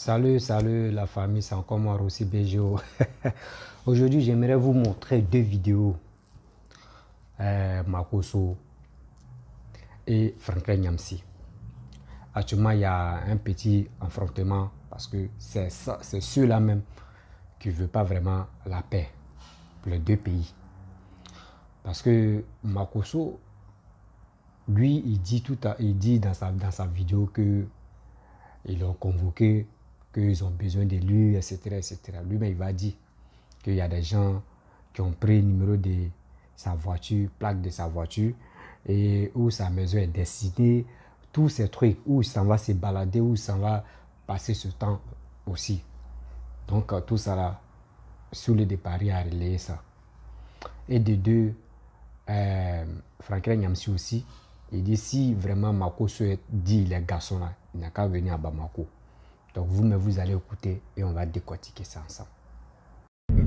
Salut la famille, c'est encore moi Rossi BGO. Aujourd'hui, j'aimerais vous montrer deux vidéos. Makosso et Franklin Nyamsi. Actuellement, il y a un petit affrontement parce que c'est ceux-là même qui ne veulent pas vraiment la paix pour les deux pays. Parce que Makosso, lui, il dit dans sa vidéo que ils l'ont convoqué, qu'ils ont besoin de lui, etc. etc. Lui-même, il va dire qu'il y a des gens qui ont pris le numéro de sa voiture, plaque de sa voiture, et où sa maison est destinée, tous ces trucs, où il s'en va se balader, où il s'en va passer ce temps aussi. Donc, tout ça là, sur le départ, il a relayé ça. Et de deux, Franklin Nyamsi aussi, il dit si vraiment Makosso dit les garçons là, il n'a qu'à venir à Bamako. Donc vous-même, vous allez écouter et on va décortiquer ça ensemble.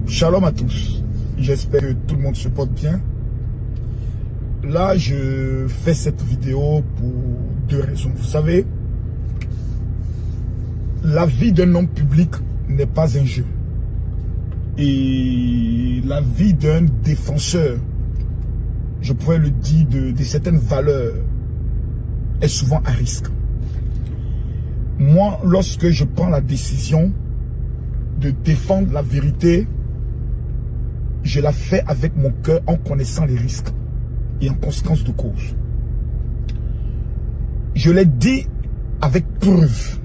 Shalom à tous. J'espère que tout le monde se porte bien. Là, je fais cette vidéo pour deux raisons. Vous savez, la vie d'un homme public n'est pas un jeu. Et la vie d'un défenseur, je pourrais le dire, de certaines valeurs, est souvent à risque. Moi, lorsque je prends la décision de défendre la vérité, je la fais avec mon cœur en connaissant les risques et en conséquence de cause. Je l'ai dit avec preuve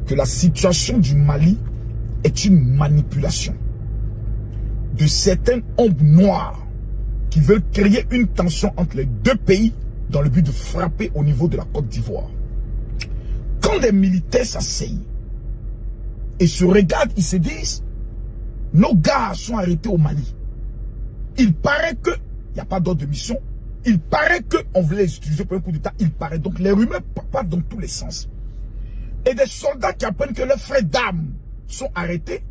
que la situation du Mali est une manipulation de certains hommes noirs qui veulent créer une tension entre les deux pays dans le but de frapper au niveau de la Côte d'Ivoire. Quand des militaires s'asseyent et se regardent, ils se disent, nos gars sont arrêtés au Mali. Il paraît qu'il n'y a pas d'ordre de mission. Il paraît qu'on voulait les utiliser pour un coup d'État. Il paraît. Donc les rumeurs partent dans tous les sens. Et des soldats qui apprennent que leurs frères d'armes sont arrêtés,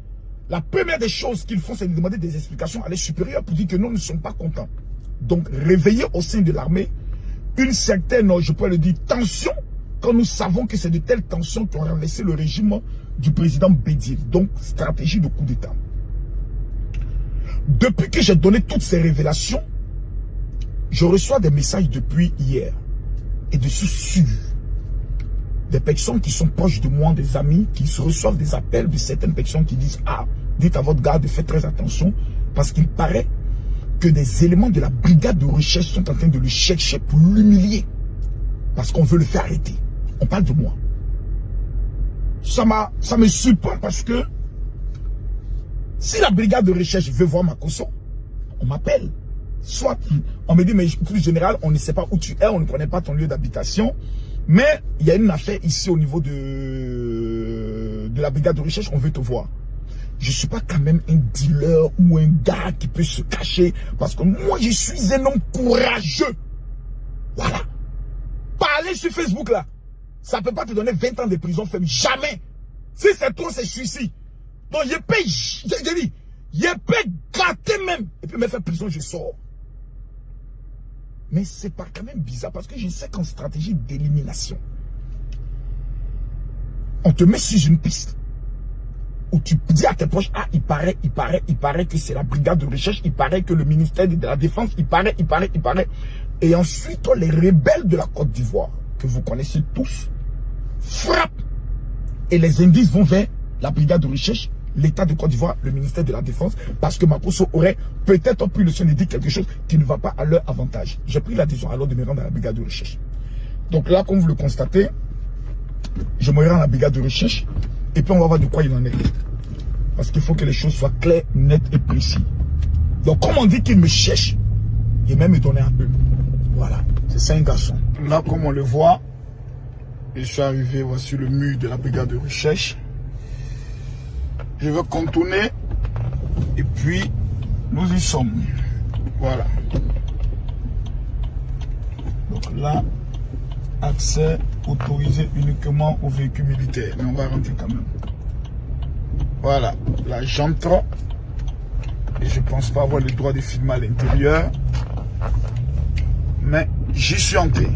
la première des choses qu'ils font, c'est de demander des explications à les supérieurs pour dire que nous ne sommes pas contents. Donc réveiller au sein de l'armée une certaine, je peux le dire, tension, quand nous savons que c'est de telles tensions qui ont renversé le régime du président Bédié. Donc, stratégie de coup d'État. Depuis que j'ai donné toutes ces révélations, je reçois des messages depuis hier. Et de ce sûr, des personnes qui sont proches de moi, des amis, qui se reçoivent des appels de certaines personnes qui disent « Ah, dites à votre garde de faire très attention, parce qu'il paraît que des éléments de la brigade de recherche sont en train de le chercher pour l'humilier. Parce qu'on veut le faire arrêter. » On parle de moi. Ça me surprend parce que si la brigade de recherche veut voir Makosso, on m'appelle. Soit on me dit, mais plus général, on ne sait pas où tu es, on ne connaît pas ton lieu d'habitation. Mais il y a une affaire ici au niveau de la brigade de recherche, on veut te voir. Je ne suis pas quand même un dealer ou un gars qui peut se cacher. Parce que moi, je suis un homme courageux. Voilà. Parler sur Facebook là, ça ne peut pas te donner 20 ans de prison ferme. Jamais. Si c'est trop, c'est suicide. Donc je peux, je dis, je peux gâter même. Et puis me faire prison, je sors. Mais c'est pas quand même bizarre parce que je sais qu'en stratégie d'élimination, on te met sur une piste où tu dis à tes proches, ah, il paraît que c'est la brigade de recherche, il paraît que le ministère de la Défense, il paraît. Et ensuite, les rebelles de la Côte d'Ivoire, que vous connaissez tous, frappent. Et les indices vont vers la brigade de recherche, l'État de Côte d'Ivoire, le ministère de la Défense, parce que Makosso aurait peut-être pris le soin de dire quelque chose qui ne va pas à leur avantage. J'ai pris la décision alors de me rendre à la brigade de recherche. Donc là, comme vous le constatez, je me rends à la brigade de recherche, et puis on va voir de quoi il en est. Parce qu'il faut que les choses soient claires, nettes et précises. Donc comme on dit qu'il me cherche, il même me donner un peu. Voilà, c'est ça un garçon. Là, comme on le voit, je suis arrivé, voici le mur de la brigade de recherche. Je vais contourner et puis nous y sommes. Voilà. Donc là, accès autorisé uniquement aux véhicules militaires. Mais on va rentrer quand même. Voilà, là j'entre. Et je pense pas avoir le droit de filmer à l'intérieur. Mais j'y suis entré.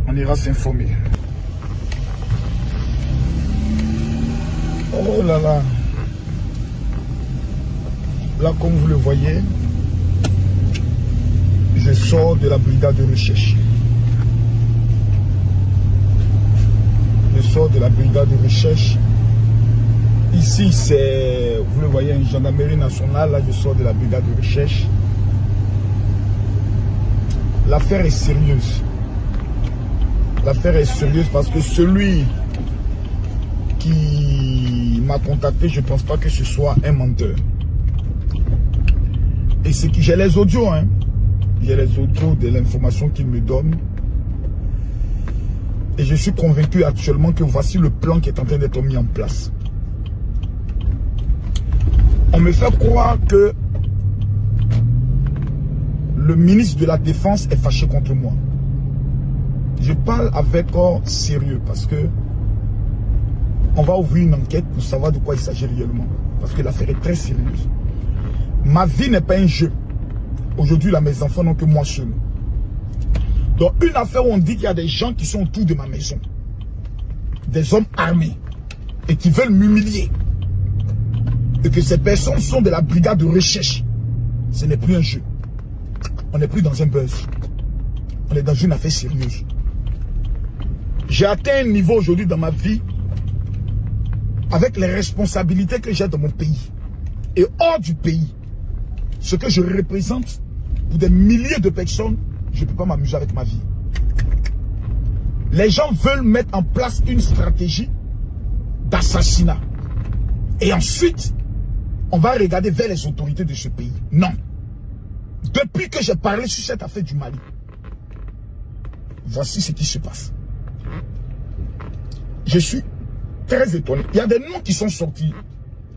On ira s'informer. Oh là là. Là, comme vous le voyez, je sors de la brigade de recherche. Je sors de la brigade de recherche. Ici, c'est, vous le voyez, une gendarmerie nationale. Là, je sors de la brigade de recherche. L'affaire est sérieuse. L'affaire est sérieuse parce que celui qui m'a contacté, je ne pense pas que ce soit un menteur. Et c'est que j'ai les audios, hein. J'ai les audios de l'information qu'il me donne. Et je suis convaincu actuellement que voici le plan qui est en train d'être mis en place. On me fait croire que le ministre de la Défense est fâché contre moi. Je parle avec sérieux parce que on va ouvrir une enquête pour savoir de quoi il s'agit réellement. Parce que l'affaire est très sérieuse. Ma vie n'est pas un jeu. Aujourd'hui, là, mes enfants n'ont que moi seul. Donc, une affaire où on dit qu'il y a des gens qui sont autour de ma maison. Des hommes armés. Et qui veulent m'humilier. Et que ces personnes sont de la brigade de recherche. Ce n'est plus un jeu. On n'est plus dans un buzz. On est dans une affaire sérieuse. J'ai atteint un niveau aujourd'hui dans ma vie avec les responsabilités que j'ai dans mon pays et hors du pays. Ce que je représente pour des milliers de personnes, je ne peux pas m'amuser avec ma vie. Les gens veulent mettre en place une stratégie d'assassinat. Et ensuite, on va regarder vers les autorités de ce pays. Non. Depuis que j'ai parlé sur cette affaire du Mali, voici ce qui se passe. Je suis très étonné. Il y a des noms qui sont sortis.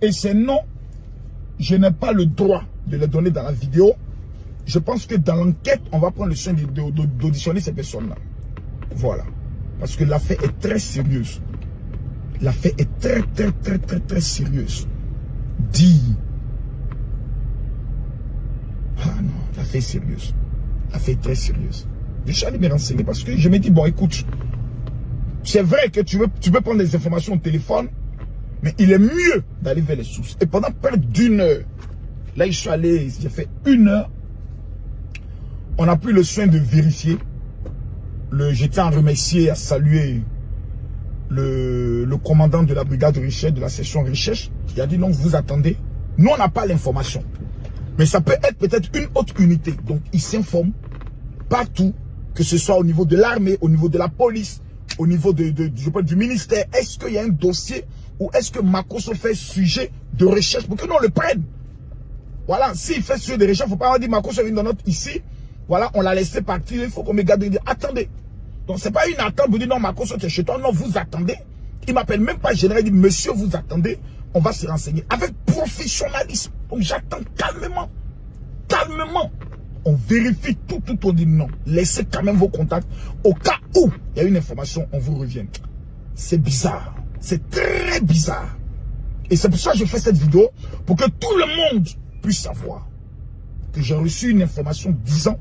Et ces noms, je n'ai pas le droit de les donner dans la vidéo. Je pense que dans l'enquête, on va prendre le soin d'auditionner ces personnes-là. Voilà. Parce que l'affaire est très sérieuse. L'affaire est très sérieuse. Dis. Ah non, l'affaire est sérieuse. L'affaire est très sérieuse. Je suis allé me renseigner parce que je me dis, bon, écoute, c'est vrai que tu peux prendre des informations au téléphone, mais il est mieux d'aller vers les sources. Et pendant près d'une heure, là, je suis allé, j'ai fait 1 heure. On a pris le soin de vérifier. Je tiens à remercier, à saluer le commandant de la brigade de recherche, de la section recherche, qui a dit non, vous attendez. Nous, on n'a pas l'information. Mais ça peut être peut-être une autre unité. Donc, il s'informe partout, que ce soit au niveau de l'armée, au niveau de la police, au niveau du ministère. Est-ce qu'il y a un dossier ou est-ce que Makosso fait sujet de recherche pour que nous on le prenne? Voilà, s'il fait sujet de recherche, il ne faut pas dire Makosso est une note ici. Voilà, on l'a laissé partir, il faut qu'on me garde et dire attendez. Donc, ce n'est pas une attente, vous dites non, Makosso, tu es chez toi. Non, vous attendez. Il ne m'appelle même pas général, il dit monsieur, vous attendez. On va se renseigner avec professionnalisme. Donc, j'attends calmement. Calmement. On vérifie tout, on dit non. Laissez quand même vos contacts. Au cas où il y a une information, on vous revient. C'est bizarre. C'est très bizarre. Et c'est pour ça que je fais cette vidéo. Pour que tout le monde puisse savoir que j'ai reçu une information disant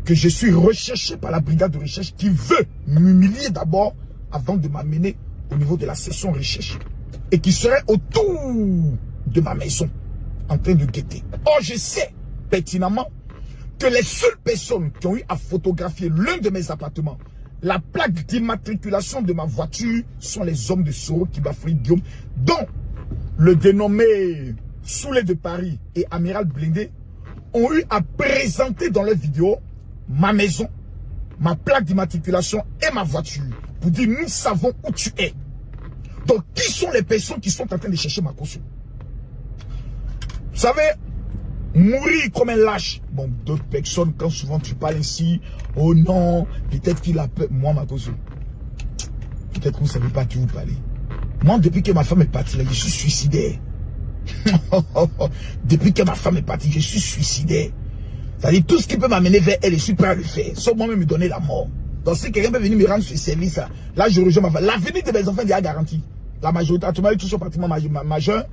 que je suis recherché par la brigade de recherche qui veut m'humilier d'abord avant de m'amener au niveau de la section recherche. Et qui serait autour de ma maison en train de guetter. Or, je sais pertinemment que les seules personnes qui ont eu à photographier l'un de mes appartements, la plaque d'immatriculation de ma voiture, sont les hommes de Soro Kibafri Guillaume, dont le dénommé Soulé de Paris et Amiral Blindé ont eu à présenter dans leur vidéo ma maison, ma plaque d'immatriculation et ma voiture pour dire nous savons où tu es. Donc qui sont les personnes qui sont en train de chercher ma caution? Vous savez, mourir comme un lâche. Bon, d'autres personnes, quand souvent tu parles ici, oh non, peut-être qu'il a peur. Moi, ma caution, peut-être que vous ne savez pas à qui vous parlez. Moi, depuis que ma femme est partie, là, je suis suicidaire. Depuis que ma femme est partie, je suis suicidaire. C'est-à-dire, tout ce qui peut m'amener vers elle, je suis prêt à le faire. Sauf moi-même me donner la mort. Donc, si quelqu'un peut venir me rendre ce service, là, je rejoins ma femme. L'avenir de mes enfants est déjà garanti. La majorité, tout le monde, tous sont pratiquement majeurs.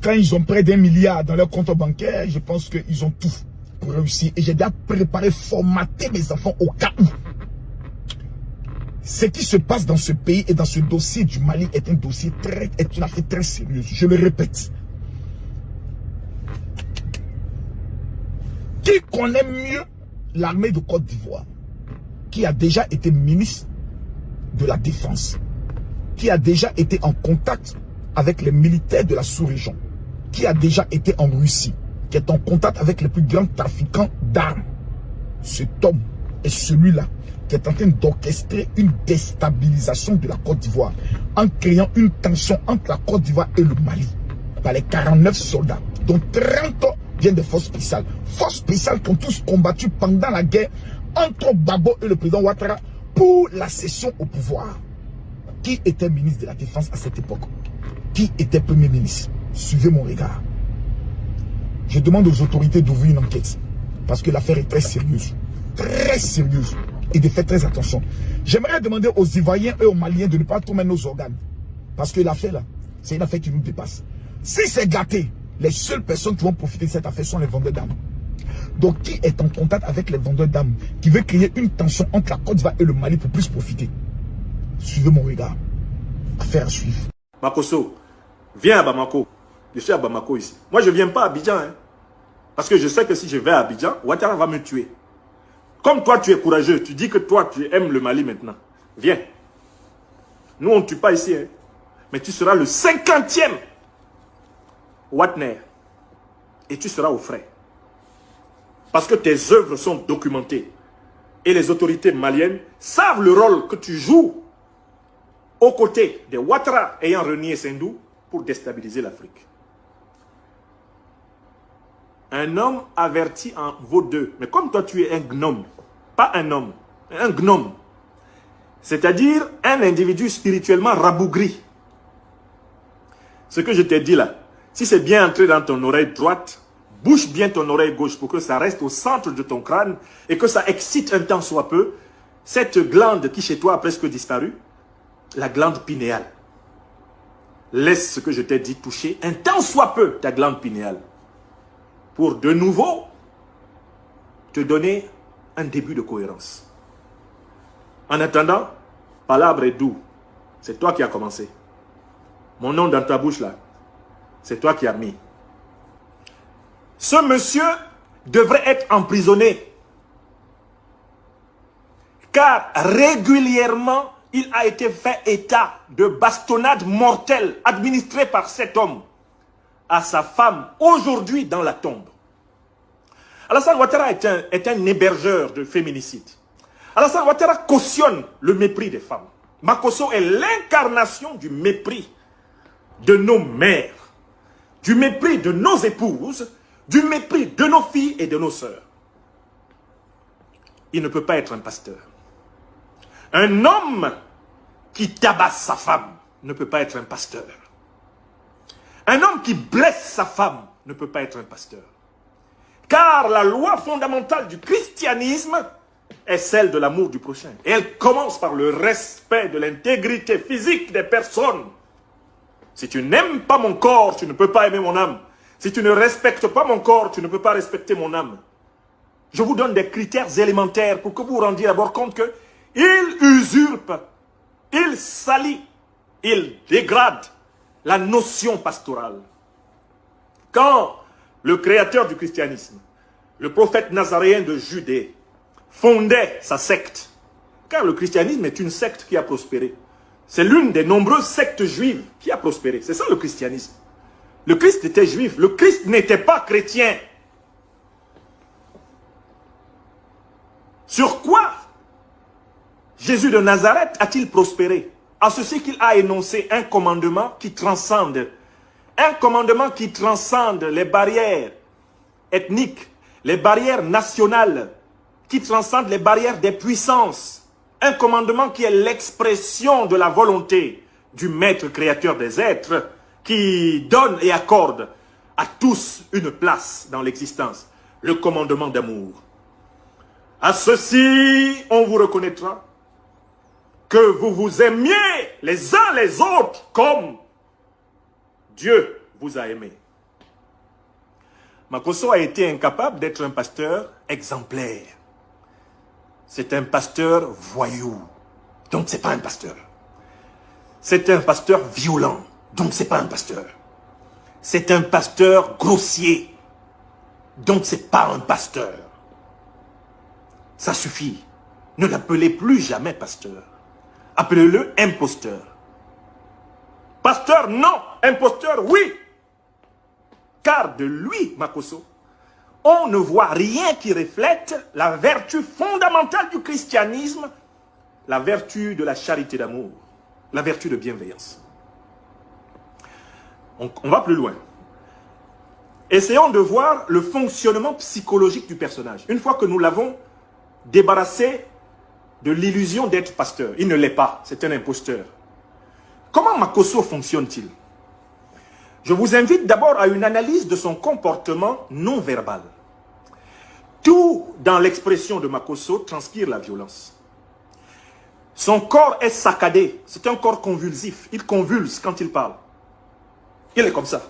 Quand ils ont près d'1 milliard dans leur compte bancaire, je pense qu'ils ont tout pour réussir. Et j'ai déjà préparé, formaté mes enfants au cas où. Ce qui se passe dans ce pays et dans ce dossier du Mali est un dossier est une affaire très sérieuse. Je le répète. Qui connaît mieux l'armée de Côte d'Ivoire, qui a déjà été ministre de la Défense, qui a déjà été en contact avec les militaires de la sous-région, qui a déjà été en Russie, qui est en contact avec les plus grands trafiquants d'armes. Cet homme est celui-là qui est en train d'orchestrer une déstabilisation de la Côte d'Ivoire en créant une tension entre la Côte d'Ivoire et le Mali par les 49 soldats, dont 30 viennent des forces spéciales. Forces spéciales qui ont tous combattu pendant la guerre entre Gbagbo et le président Ouattara pour la cession au pouvoir. Qui était ministre de la Défense à cette époque? Qui était Premier ministre? Suivez mon regard. Je demande aux autorités d'ouvrir une enquête parce que l'affaire est très sérieuse. Très sérieuse. Et de faire très attention. J'aimerais demander aux Ivoiriens et aux Maliens de ne pas trop mettre nos organes. Parce que l'affaire là, c'est une affaire qui nous dépasse. Si c'est gâté, les seules personnes qui vont profiter de cette affaire sont les vendeurs d'armes. Donc qui est en contact avec les vendeurs d'armes, qui veut créer une tension entre la Côte d'Ivoire et le Mali pour plus profiter? Suivez mon regard. Affaire à suivre. Makosso, viens à Bamako. Je suis à Bamako ici. Moi je ne viens pas à Abidjan. Hein, parce que je sais que si je vais à Abidjan, Ouattara va me tuer. Comme toi, tu es courageux, tu dis que toi, tu aimes le Mali maintenant. Viens. Nous, on ne tue pas ici. Hein. Mais tu seras le 50e Watner. Et tu seras au frais. Parce que tes œuvres sont documentées. Et les autorités maliennes savent le rôle que tu joues aux côtés des Ouattara ayant renié Sendou pour déstabiliser l'Afrique. Un homme averti en vaut deux. Mais comme toi, tu es un gnome, pas un homme, un gnome, c'est-à-dire un individu spirituellement rabougri. Ce que je t'ai dit là, si c'est bien entré dans ton oreille droite, bouche bien ton oreille gauche pour que ça reste au centre de ton crâne et que ça excite un tant soit peu cette glande qui chez toi a presque disparu, la glande pinéale. Laisse ce que je t'ai dit toucher un tant soit peu ta glande pinéale, pour de nouveau te donner un début de cohérence. En attendant, Palabre est doux. C'est toi qui as commencé. Mon nom dans ta bouche là, c'est toi qui as mis. Ce monsieur devrait être emprisonné. Car régulièrement, il a été fait état de bastonnade mortelle administrée par cet homme à sa femme, aujourd'hui dans la tombe. Alassane Ouattara est un hébergeur de féminicide. Alassane Ouattara cautionne le mépris des femmes. Makosso est l'incarnation du mépris de nos mères, du mépris de nos épouses, du mépris de nos filles et de nos sœurs. Il ne peut pas être un pasteur. Un homme qui tabasse sa femme ne peut pas être un pasteur. Un homme qui blesse sa femme ne peut pas être un pasteur. Car la loi fondamentale du christianisme est celle de l'amour du prochain. Et elle commence par le respect de l'intégrité physique des personnes. Si tu n'aimes pas mon corps, tu ne peux pas aimer mon âme. Si tu ne respectes pas mon corps, tu ne peux pas respecter mon âme. Je vous donne des critères élémentaires pour que vous vous rendiez d'abord compte que il usurpe, il salit, il dégrade la notion pastorale. Quand le créateur du christianisme, le prophète nazaréen de Judée, fondait sa secte, car le christianisme est une secte qui a prospéré. C'est l'une des nombreuses sectes juives qui a prospéré. C'est ça le christianisme. Le Christ était juif, le Christ n'était pas chrétien. Sur quoi Jésus de Nazareth a-t-il prospéré? À ceci qu'il a énoncé un commandement qui transcende. Un commandement qui transcende les barrières ethniques, les barrières nationales, qui transcende les barrières des puissances. Un commandement qui est l'expression de la volonté du maître créateur des êtres, qui donne et accorde à tous une place dans l'existence. Le commandement d'amour. À ceci, on vous reconnaîtra que vous vous aimiez les uns les autres comme Dieu vous a aimé. Makosso a été incapable d'être un pasteur exemplaire. C'est un pasteur voyou. donc c'est pas un pasteur. C'est un pasteur violent, donc c'est pas un pasteur. C'est un pasteur grossier, donc c'est pas un pasteur. Ça suffit. Ne l'appelez plus jamais pasteur. Appelez-le imposteur. Pasteur, non. Imposteur, oui. Car de lui, Makosso, on ne voit rien qui reflète la vertu fondamentale du christianisme, la vertu de la charité d'amour, la vertu de bienveillance. On va plus loin. Essayons de voir le fonctionnement psychologique du personnage. Une fois que nous l'avons débarrassé de l'illusion d'être pasteur, il ne l'est pas, c'est un imposteur. Comment Makosso fonctionne-t-il? Je vous invite d'abord à une analyse de son comportement non verbal. Tout dans l'expression de Makosso transpire la violence. Son corps est saccadé, c'est un corps convulsif, il convulse quand il parle. Il est comme ça.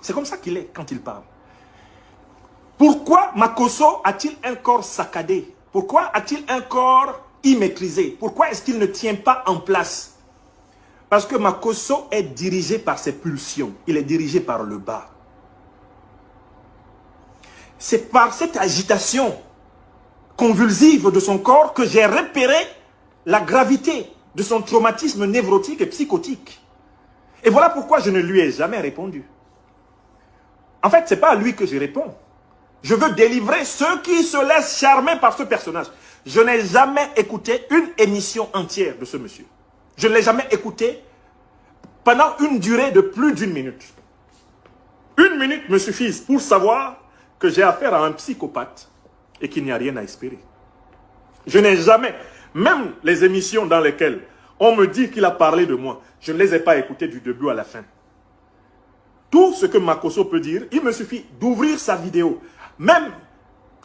C'est comme ça qu'il est quand il parle. Pourquoi Makosso a-t-il un corps saccadé? Pourquoi a-t-il un corps immaîtrisé? Pourquoi est-ce qu'il ne tient pas en place? Parce que Makosso est dirigé par ses pulsions. Il est dirigé par le bas. C'est par cette agitation convulsive de son corps que j'ai repéré la gravité de son traumatisme névrotique et psychotique. Et voilà pourquoi je ne lui ai jamais répondu. En fait, ce n'est pas à lui que je réponds. Je veux délivrer ceux qui se laissent charmer par ce personnage. Je n'ai jamais écouté une émission entière de ce monsieur. Je ne l'ai jamais écouté pendant une durée de plus d'1 minute. 1 minute me suffit pour savoir que j'ai affaire à un psychopathe et qu'il n'y a rien à espérer. Je n'ai jamais, même les émissions dans lesquelles on me dit qu'il a parlé de moi, je ne les ai pas écoutées du début à la fin. Tout ce que Makosso peut dire, il me suffit d'ouvrir sa vidéo. Même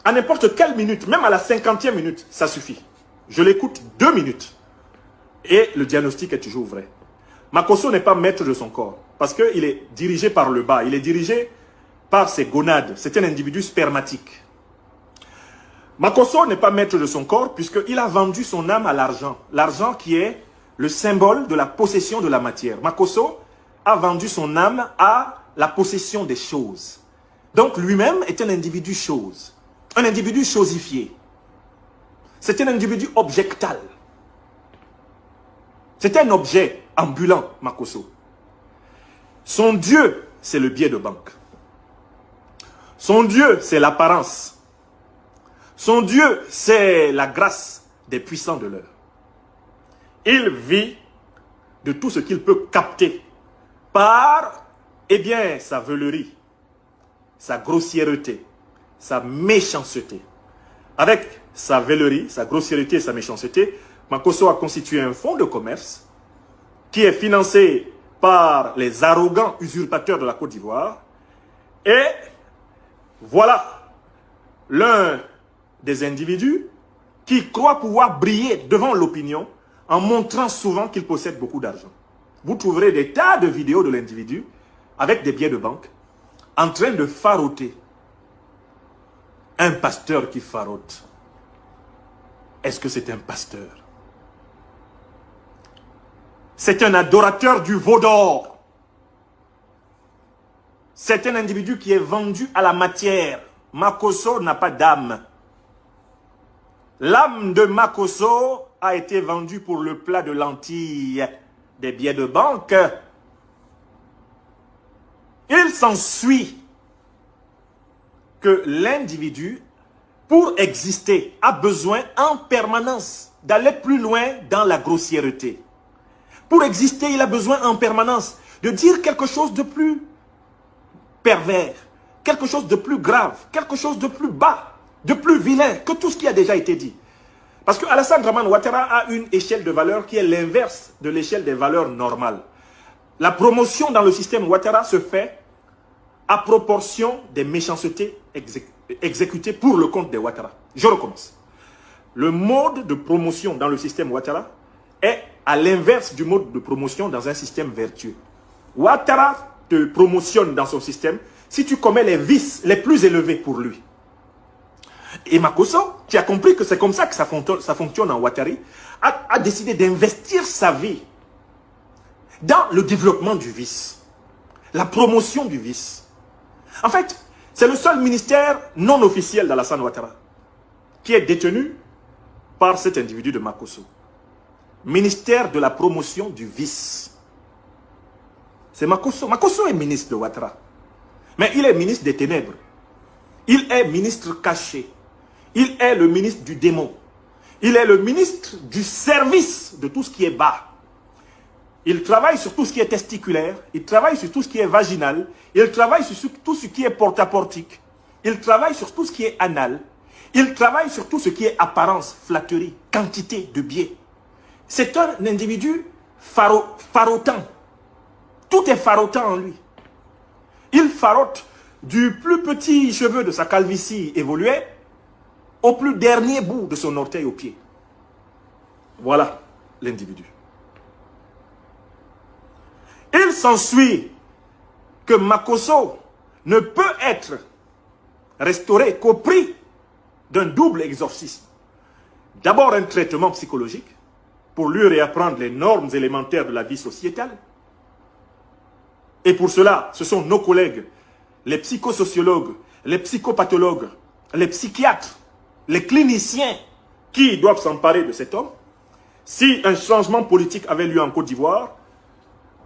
à n'importe quelle minute, même à la 50e minute, ça suffit. Je l'écoute 2 minutes. Et le diagnostic est toujours vrai. Makosso n'est pas maître de son corps. Parce qu'il est dirigé par le bas. Il est dirigé par ses gonades. C'est un individu spermatique. Makosso n'est pas maître de son corps puisqu'il a vendu son âme à l'argent. L'argent qui est le symbole de la possession de la matière. Makosso a vendu son âme à la possession des choses. Donc lui-même est un individu chose. Un individu chosifié. C'est un individu objectal. C'est un objet ambulant, Makosso. Son Dieu, c'est le billet de banque. Son Dieu, c'est l'apparence. Son Dieu, c'est la grâce des puissants de l'heure. Il vit de tout ce qu'il peut capter par, eh bien, sa veulerie, sa grossièreté, sa méchanceté. Avec sa veulerie, sa grossièreté et sa méchanceté, Makosso a constitué un fonds de commerce qui est financé par les arrogants usurpateurs de la Côte d'Ivoire. Et voilà l'un des individus qui croit pouvoir briller devant l'opinion en montrant souvent qu'il possède beaucoup d'argent. Vous trouverez des tas de vidéos de l'individu avec des billets de banque en train de faroter. Un pasteur qui farote. Est-ce que c'est un pasteur? C'est un adorateur du veau d'or. C'est un individu qui est vendu à la matière. Makosso n'a pas d'âme. L'âme de Makosso a été vendue pour le plat de lentilles des billets de banque. Il s'ensuit que l'individu, pour exister, a besoin en permanence d'aller plus loin dans la grossièreté. Pour exister, il a besoin en permanence de dire quelque chose de plus pervers, quelque chose de plus grave, quelque chose de plus bas, de plus vilain que tout ce qui a déjà été dit. Parce que Alassane Dramane Ouattara a une échelle de valeur qui est l'inverse de l'échelle des valeurs normales. La promotion dans le système Ouattara se fait à proportion des méchancetés exécutées pour le compte des Ouattara. Je recommence. Le mode de promotion dans le système Ouattara est à l'inverse du mode de promotion dans un système vertueux. Ouattara te promotionne dans son système si tu commets les vices les plus élevés pour lui. Et Makosso, qui a compris que c'est comme ça que ça fonctionne en Ouattara, a décidé d'investir sa vie dans le développement du vice, la promotion du vice. En fait, c'est le seul ministère non officiel d'Alassane Ouattara qui est détenu par cet individu de Makosso. Ministère de la promotion du vice. C'est Makosso. Makosso est ministre de Ouattara. Mais il est ministre des ténèbres. Il est ministre caché. Il est le ministre du démon. Il est le ministre du service de tout ce qui est bas. Il travaille sur tout ce qui est testiculaire. Il travaille sur tout ce qui est vaginal. Il travaille sur tout ce qui est portaportique. Il travaille sur tout ce qui est anal. Il travaille sur tout ce qui est apparence, flatterie, quantité de biais. C'est un individu farotant. Tout est farotant en lui. Il farote du plus petit cheveu de sa calvitie évoluée au plus dernier bout de son orteil au pied. Voilà l'individu. Il s'ensuit que Makosso ne peut être restauré qu'au prix d'un double exorcisme. D'abord un traitement psychologique pour lui réapprendre les normes élémentaires de la vie sociétale. Et pour cela, ce sont nos collègues, les psychosociologues, les psychopathologues, les psychiatres, les cliniciens qui doivent s'emparer de cet homme. Si un changement politique avait lieu en Côte d'Ivoire,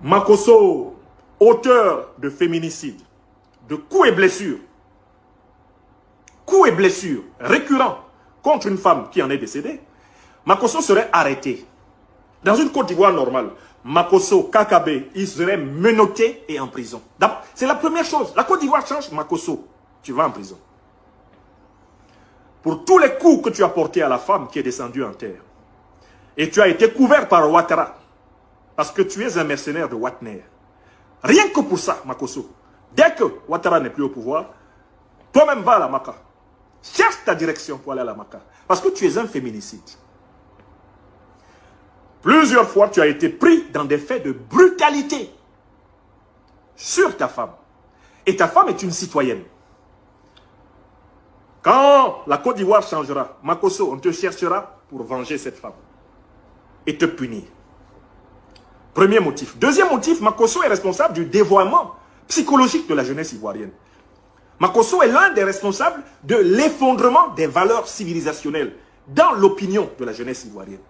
Makosso, auteur de féminicide, de coups et blessures récurrents contre une femme qui en est décédée, Makosso serait arrêté. Dans une Côte d'Ivoire normale, Makosso, Kakabe, il serait menotté et en prison. C'est la première chose. La Côte d'Ivoire change, Makosso, tu vas en prison. Pour tous les coups que tu as portés à la femme qui est descendue en terre. Et tu as été couvert par Ouattara. Parce que tu es un mercenaire de Watner. Rien que pour ça, Makosso. Dès que Ouattara n'est plus au pouvoir, toi-même va à la Maka. Cherche ta direction pour aller à la Maka. Parce que tu es un féminicide. Plusieurs fois, tu as été pris dans des faits de brutalité sur ta femme. Et ta femme est une citoyenne. Quand la Côte d'Ivoire changera, Makosso, on te cherchera pour venger cette femme et te punir. Premier motif. Deuxième motif, Makosso est responsable du dévoiement psychologique de la jeunesse ivoirienne. Makosso est l'un des responsables de l'effondrement des valeurs civilisationnelles dans l'opinion de la jeunesse ivoirienne.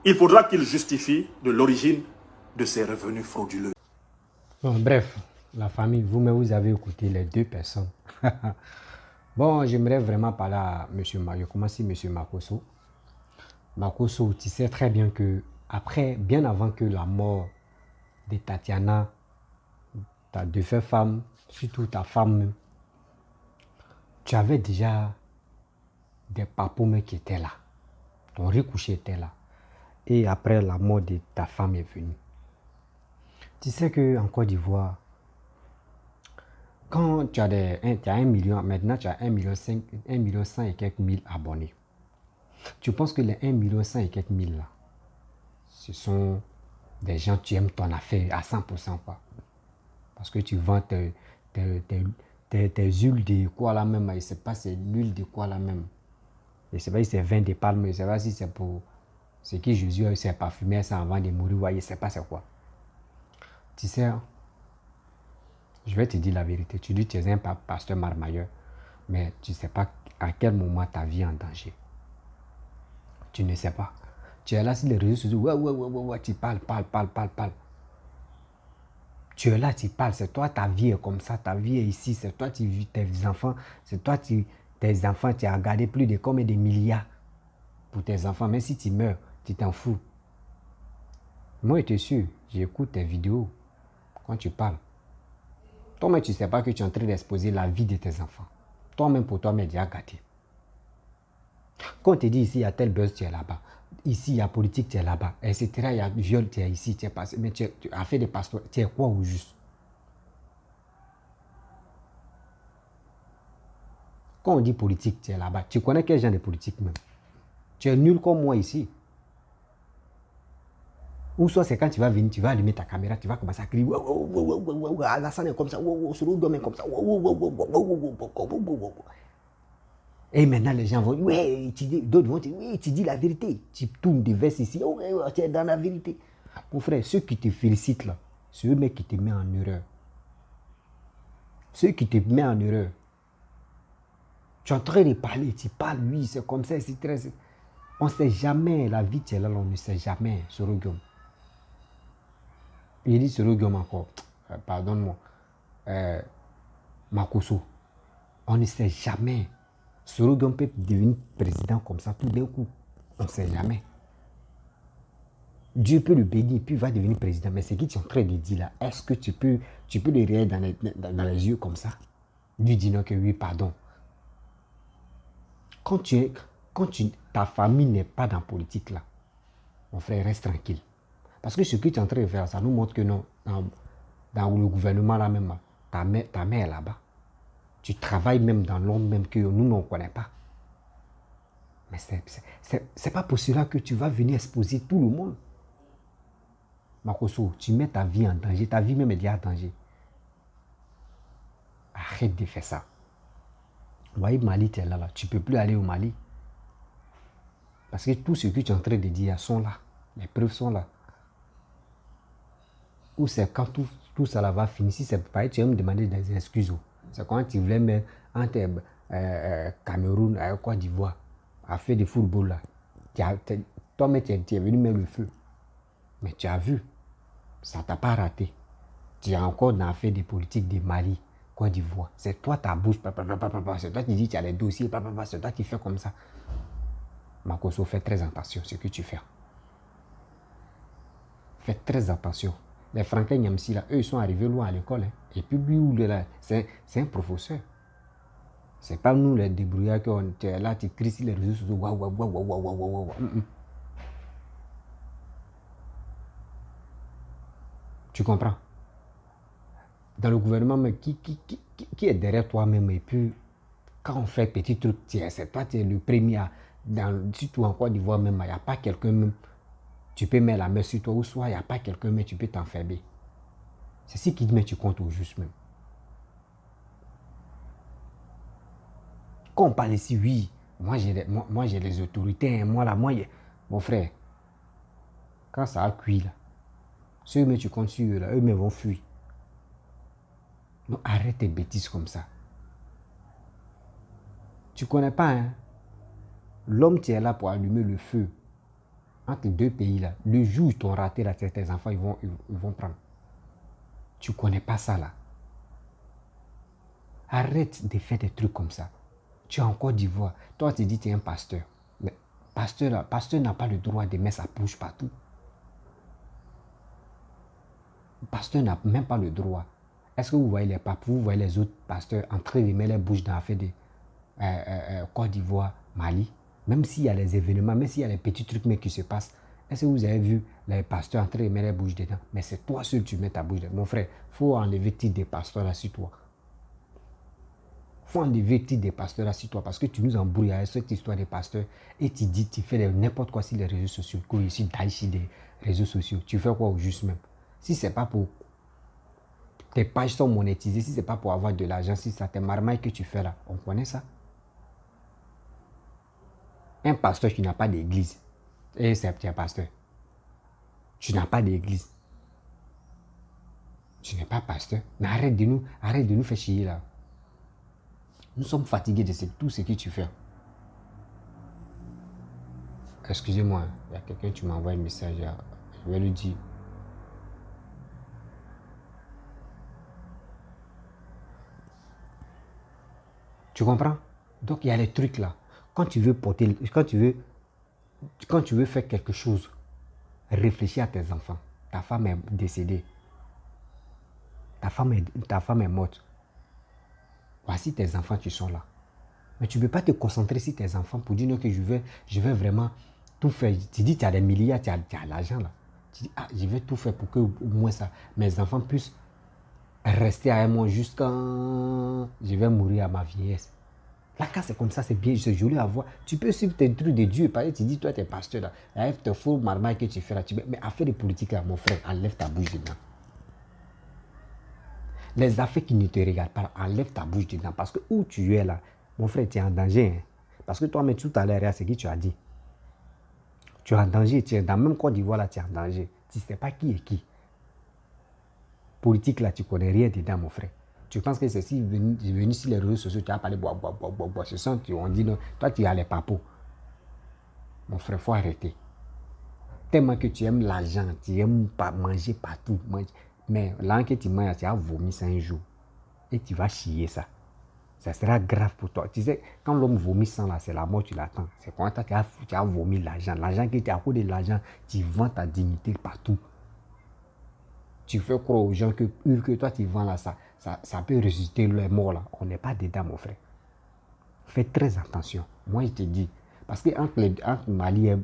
Il faudra qu'il justifie de l'origine de ses revenus frauduleux. Bon, bref, la famille, vous avez écouté les deux personnes. Bon, j'aimerais vraiment parler à M. Mario. Comment c'est M. Makosso? Makosso, tu sais très bien que après, bien avant que la mort de Tatiana, ta défunte femme, surtout ta femme, tu avais déjà des papous qui étaient là. Ton recouché était là. Et après, la mort de ta femme est venue. Tu sais qu'en Côte d'Ivoire, quand tu as 1 million, maintenant tu as 1 million 100 et quelques mille abonnés. Tu penses que les 1 million 100 et quelques mille là, ce sont des gens qui aiment ton affaire à 100%, quoi. Parce que tu vends tes huiles de quoi là même, je ne sais pas c'est l'huile de quoi là même. Je ne sais pas si c'est vin de palme, je ne sais pas si c'est pour ce qui Jésus s'est parfumé avant de mourir, je ne sais pas c'est quoi. Tu sais, je vais te dire la vérité, tu dis que tu es un pasteur marmailleur, mais tu ne sais pas à quel moment ta vie est en danger. Tu ne sais pas. Tu es là sur les réseaux sociaux, ouais, tu parles. Tu es là, tu parles, c'est toi, ta vie est comme ça, ta vie est ici, c'est toi, tu vis tes enfants, c'est toi, tes enfants, tu as regardé plus de combien de milliards pour tes enfants, même si tu meurs, tu t'en fous. Moi, je te suis, j'écoute tes vidéos quand tu parles. Toi-même, tu ne sais pas que tu es en train d'exposer la vie de tes enfants. Toi-même, pour toi-même, tu as gâté. Quand on te dit ici, il y a tel buzz, tu es là-bas. Ici, il y a politique, tu es là-bas. Etc. Il y a viol, tu es ici, tu es passé. Mais tu as fait des pasteurs, tu es quoi au juste? Quand on dit politique, tu es là-bas. Tu connais quel genre de politique même? Tu es nul comme moi ici. Ou soit c'est quand tu vas venir, tu vas allumer ta caméra, tu vas commencer à crier. Alassane est comme ça, Soroudom est comme ça. Et maintenant, les gens vont dire, ouais, d'autres vont dire, oui, tu dis la vérité. Tu tournes des vestes ici, oh, ouais, tu es dans la vérité. Mon frère, ceux qui te félicitent là, c'est eux-mêmes qui te mettent en erreur. Ceux qui te mettent en erreur. Tu es en train de parler, tu parles, lui, c'est comme ça, c'est très... On ne sait jamais, la vie, là, on ne sait jamais, Sorogium. Il dit Sorogium encore, pardonne-moi, Makosso. On ne sait jamais. Sorogium peut devenir président comme ça tout d'un coup. On ne sait jamais. Dieu peut le bénir, puis il va devenir président. Mais ce que tu es en train de dire là, est-ce que tu peux le regarder dans les yeux comme ça? Lui dis non que oui, pardon. Quand ta famille n'est pas dans la politique là, mon frère, reste tranquille. Parce que ce que tu es en train de faire, ça nous montre que non, dans le gouvernement là même, ta mère est là-bas. Tu travailles même dans l'ombre même que nous ne connaissons pas. Mais c'est pas pour cela que tu vas venir exposer tout le monde. Makosso, tu mets ta vie en danger. Ta vie même est déjà en danger. Arrête de faire ça. Vous voyez, Mali, tu es là. Tu ne peux plus aller au Mali. Parce que tout ce que tu es en train de dire sont là. Les preuves sont là. Ou c'est quand tout ça là va finir. Si c'est pareil, tu vas me demander des excuses. C'est quand tu voulais mettre entre Cameroun et Côte d'Ivoire à faire du football là. Toi-même, tu es venu mettre le feu. Mais tu as vu, ça ne t'a pas raté. Tu es encore dans l'affaire des politiques de Mali, Côte d'Ivoire. C'est toi ta bouche, c'est toi qui dis que tu as les dossiers, c'est toi qui fais comme ça. Makosso, fais très attention à ce que tu fais. Fais très attention. Les Franklin Nyamsi, là, eux, ils sont arrivés loin à l'école. Hein. Et puis, lui, c'est un professeur. C'est pas nous, les débrouillards, tu es là, tu cries sur les réseaux sociaux. Waouh. Tu comprends? Dans le gouvernement, mais qui est derrière toi-même? Et puis, quand on fait petit truc, c'est toi, tu es le premier. Surtout en Côte d'Ivoire, même, il n'y a pas quelqu'un même. Tu peux mettre la main sur toi, ou soit il n'y a pas quelqu'un, mais tu peux t'enfermer. C'est ce qui te met, tu comptes au juste même. Quand on parle ici, oui, moi j'ai les autorités, mon frère, quand ça a cuit là, ceux que tu comptes sur eux là, eux vont fuir. Donc arrête tes bêtises comme ça. Tu ne connais pas, hein? L'homme qui est là pour allumer le feu entre les deux pays là, le jour où ils t'ont raté là, tes enfants ils vont prendre. Tu ne connais pas ça là. Arrête de faire des trucs comme ça. Tu es en Côte d'Ivoire. Toi, tu dis que tu es un pasteur. Mais pasteur n'a pas le droit de mettre sa bouche partout. Pasteur n'a même pas le droit. Est-ce que vous voyez les papes, vous voyez les autres pasteurs en train de mettre les bouches dans l'affaire de Côte d'Ivoire, Mali? Même s'il y a les événements, même s'il y a les petits trucs mais qui se passent, est-ce que vous avez vu les pasteurs en train de mettre les bouches dedans? Mais c'est toi seul qui mets ta bouche dedans. Mon frère, il faut enlever titre des pasteurs là sur toi. Il faut enlever titre des pasteurs là sur toi parce que tu nous embrouilles avec cette histoire des pasteurs et tu dis, tu fais n'importe quoi sur les réseaux sociaux, que ici, d'ailleurs, des réseaux sociaux. Tu fais quoi au juste même? Si ce n'est pas pour tes pages sont monétisées, si ce n'est pas pour avoir de l'argent, si ça tes marmailles que tu fais là, on connaît ça. Un pasteur qui n'a pas d'église, et c'est un pasteur. Tu n'as pas d'église. Tu n'es pas pasteur. Mais arrête de nous faire chier là. Nous sommes fatigués de tout ce que tu fais. Excusez-moi, il y a quelqu'un qui m'envoie un message là. Je vais lui dire. Tu comprends? Donc il y a les trucs là. Quand tu veux faire quelque chose, réfléchis à tes enfants. Ta femme est décédée. Ta femme est morte. Voici tes enfants qui sont là. Mais tu ne peux pas te concentrer sur tes enfants pour dire non, que je vais vraiment tout faire. Tu dis tu as des milliards, tu as l'argent là. Tu dis je vais tout faire pour que au moins ça, mes enfants puissent rester avec moi jusqu'à je vais mourir à ma vieillesse. Là, quand c'est comme ça, c'est bien, c'est joli à voir. Tu peux suivre tes trucs de Dieu et parler, tu dis, toi, tu es pasteur là. Avec tes faux marmailles que tu fais là. Mais affaire de politique là, mon frère, enlève ta bouche dedans. Les affaires qui ne te regardent pas, enlève ta bouche dedans. Parce que où tu es là, mon frère, tu es en danger. Hein. Parce que toi-même, tout à l'heure, c'est qui tu as dit. Tu es en danger. Tu es dans le même Côte d'Ivoire, là, tu es en danger. Tu ne sais pas qui est qui. Politique, là, tu ne connais rien dedans, mon frère. Tu penses que c'est si venu sur les réseaux sociaux, tu as parlé, bois. Ce sont, on dit non. Toi, tu as les papos. Mon frère, il faut arrêter. Tellement que tu aimes l'argent, tu aimes pas manger partout. Mais là que tu manges, tu as vomi ça un jour. Et tu vas chier ça. Ça sera grave pour toi. Tu sais, quand l'homme vomit ça, là, c'est la mort, tu l'attends. C'est quand tu as vomi l'argent. L'argent qui était à cause de l'argent, tu vends ta dignité partout. Tu fais croire aux gens que toi, tu vends là, ça peut ressusciter les morts là. On n'est pas dedans, mon frère. Fais très attention. Moi, je te dis. Parce que entre Mali et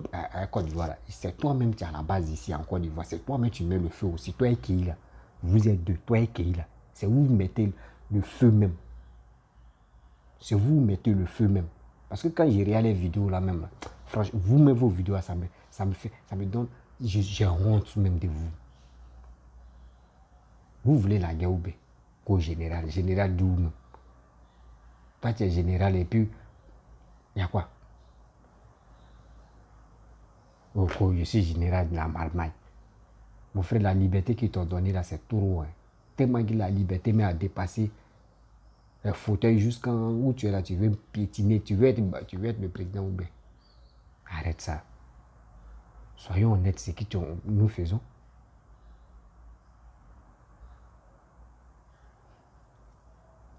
Côte d'Ivoire, c'est toi-même qui es à la base ici en Côte d'Ivoire. C'est toi-même qui mets le feu aussi. Toi et Keïla. Vous êtes deux. Toi et Keïla. C'est vous mettez le feu même. C'est vous mettez le feu même. Parce que quand j'ai regardé les vidéos là même, là, franchement, vous mettez vos vidéos, ça me donne, j'ai honte même de vous. Vous voulez la guerre ou bien? Qu'au général d'où? Toi tu es général et puis, il y a quoi? Oh, je suis général de la Allemagne. Mon frère, la liberté qu'ils t'ont donnée là, c'est trop loin. Tellement que la liberté m'a dépassé le fauteuil jusqu'à où tu es là, tu veux piétiner, tu veux être le président ou bien. Arrête ça. Soyons honnêtes, c'est ce que nous faisons.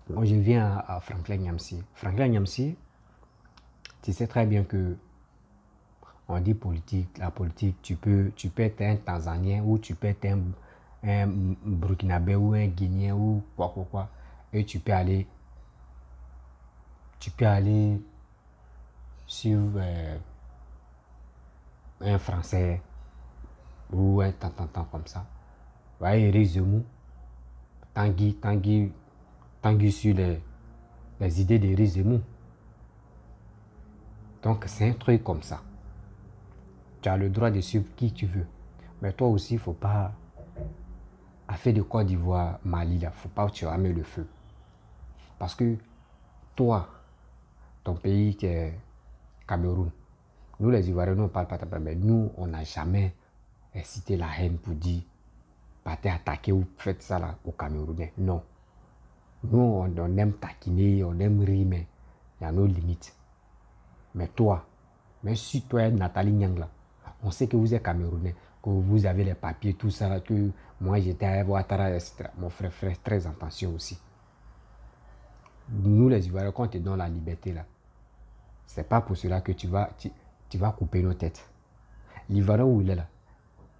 Moi, je viens à Franklin Nyamsi. Franklin Nyamsi, tu sais très bien que on dit politique, la politique, tu peux être un Tanzanien ou tu peux être un Burkinabé ou un Guinéen ou quoi. Et tu peux aller sur un Français ou un tant comme ça. Vous voyez, Rizemou, Tanguy sur les idées de Rizemou. Donc, c'est un truc comme ça. Tu as le droit de suivre qui tu veux. Mais toi aussi, il ne faut pas, affaire de Côte d'Ivoire, Mali, il ne faut pas que tu rames le feu. Parce que toi, ton pays qui est Cameroun, nous les Ivoiriens, nous on parle pas, mais nous, on n'a jamais incité la haine pour dire, partez attaquer ou faites ça là aux Camerounais. Non. Nous, on aime taquiner, on aime rire, mais il y a nos limites. Mais toi, même si toi, Nathalie Nyang là, on sait que vous êtes Camerounais, que vous avez les papiers, tout ça, que moi j'étais à Ouattara, etc. Mon frère, très attention aussi. Nous les Ivoiriens, quand on te donne la liberté là, c'est pas pour cela que tu vas couper nos têtes. L'Ivoirien où il est là,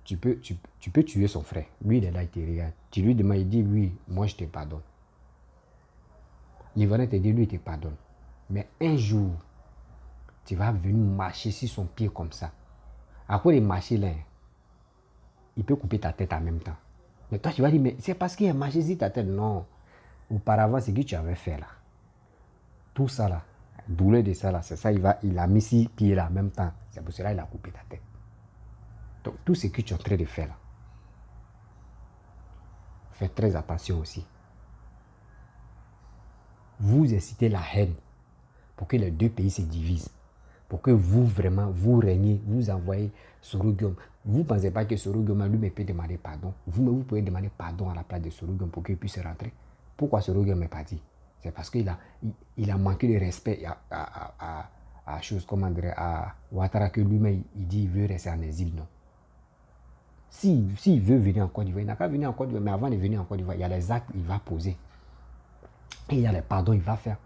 tu peux tuer son frère. Lui il est là, il te regarde. Tu lui demandes, il dit oui, moi je te pardonne. L'Ivoirien te dit lui il te pardonne. Mais un jour, tu vas venir marcher sur son pied comme ça. À quoi il marcher là, il peut couper ta tête en même temps. Mais toi, tu vas dire, mais c'est parce qu'il a marché sur ta tête. Non. Auparavant, c'est ce que tu avais fait là. Tout ça là, douleur de ça là, c'est ça, il a mis six pieds là en même temps. C'est pour cela qu'il a coupé ta tête. Donc, tout ce que tu es en train de faire là, fais très attention aussi. Vous incitez la haine pour que les deux pays se divisent. Pour que vous, vraiment, vous régnez, vous envoyez Soro Guillaume. Vous ne pensez pas que Soro Guillaume lui peut demander pardon. Vous pouvez demander pardon à la place de Soro Guillaume pour qu'il puisse rentrer. Pourquoi Soro Guillaume est parti? C'est parce qu'il a manqué de respect à chose, comment dire, à Ouattara, que lui-même, il dit qu'il veut rester en exil, non. S'il veut venir en Côte d'Ivoire, il n'a qu'à venir en Côte d'Ivoire, mais avant de venir en Côte d'Ivoire, il y a les actes qu'il va poser. Et il y a les pardons qu'il va faire.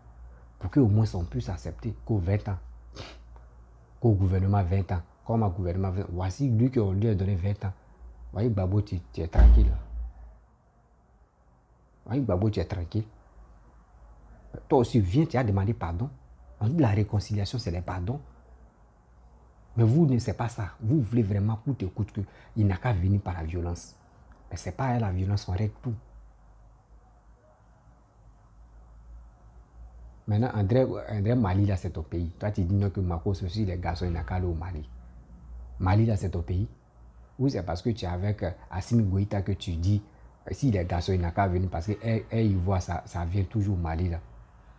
Pour qu'au moins on puisse accepter qu'au 20 ans, qu'au gouvernement 20 ans, comme un gouvernement 20 ans, voici lui qui lui a donné 20 ans. Voyez, Babo, tu es tranquille. Voyez, Babo, tu es tranquille. Toi aussi, viens, tu as demandé pardon. On dit la réconciliation, c'est les pardons. Mais vous ne savez pas ça. Vous voulez vraiment coûte qu'il n'a qu'à venir par la violence. Mais ce n'est pas la violence, on règle tout. Maintenant, André Mali, là, c'est ton pays. Toi, tu dis non que Mako, aussi, les garçons, il n'a qu'à aller au Mali. Mali, là, c'est ton pays. Ou c'est parce que tu es avec Assimi Goïta que tu dis, si les garçons, il n'a qu'à venir, parce qu'ils voient ça vient toujours au Mali, là.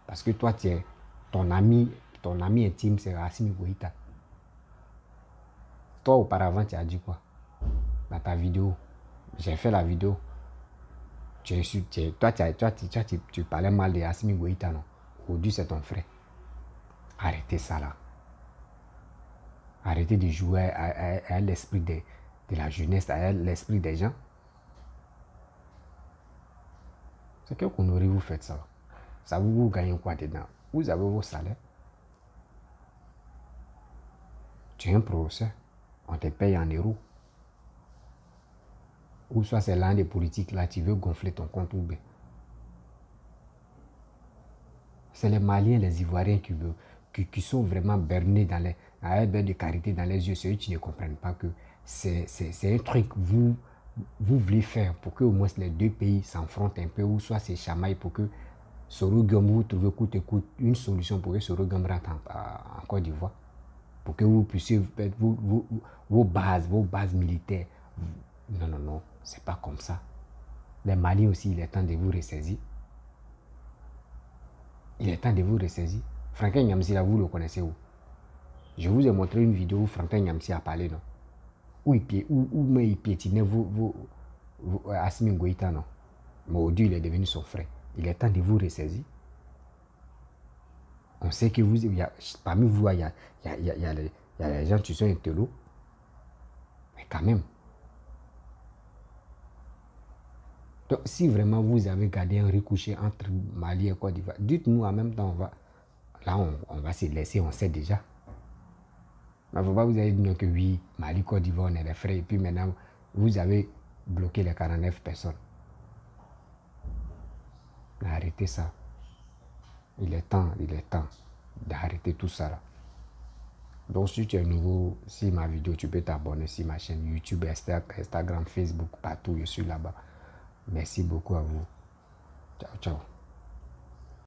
Parce que toi, tu es ton ami ton ami intime, c'est Assimi Goïta. Toi, auparavant, tu as dit quoi dans ta vidéo? J'ai fait la vidéo. Tu parlais mal de Assimi Goïta, non? Aujourd'hui, c'est ton frère. Arrêtez ça là. Arrêtez de jouer à l'esprit de la jeunesse, à l'esprit des gens. C'est quelle connerie vous faites ça? Ça vous gagnez quoi dedans? Vous avez vos salaires. Tu es un professeur. On te paye en euros. Ou soit c'est l'un des politiques là, tu veux gonfler ton compte ou bien. C'est les Maliens, les Ivoiriens qui sont vraiment bernés dans les, à un bain de carité dans les yeux. C'est eux qui ne comprennent pas que c'est un truc que vous voulez faire pour que au moins les deux pays s'affrontent un peu, ou soit c'est chamaille pour que Sorogum, vous trouvez coûte et coûte une solution pour que Sorogum rentre en Côte d'Ivoire. Pour que vous puissiez faire vos bases militaires. Non, non, non, c'est pas comme ça. Les Maliens aussi, il est temps de vous ressaisir. Il est temps de vous ressaisir. Franklin Nyamsi, là, vous le connaissez où? Je vous ai montré une vidéo où Franklin Nyamsi a parlé, non? Où il piétinait Assimi Goïta, non? Mais aujourd'hui, il est devenu son frère. Il est temps de vous ressaisir. On sait que parmi vous, il y a les gens qui sont intello. Mais quand même. Donc, si vraiment vous avez gardé un ricochet entre Mali et Côte d'Ivoire, dites-nous en même temps, on va se laisser, on sait déjà. Mais il ne faut pas vous avez dit que oui, Mali, Côte d'Ivoire, on est les frères, et puis maintenant, vous avez bloqué les 49 personnes. Arrêtez ça. Il est temps d'arrêter tout ça là. Donc si tu es nouveau, si ma vidéo, tu peux t'abonner sur ma chaîne YouTube, Instagram, Facebook, partout, je suis là-bas. Merci beaucoup à vous. Ciao, ciao.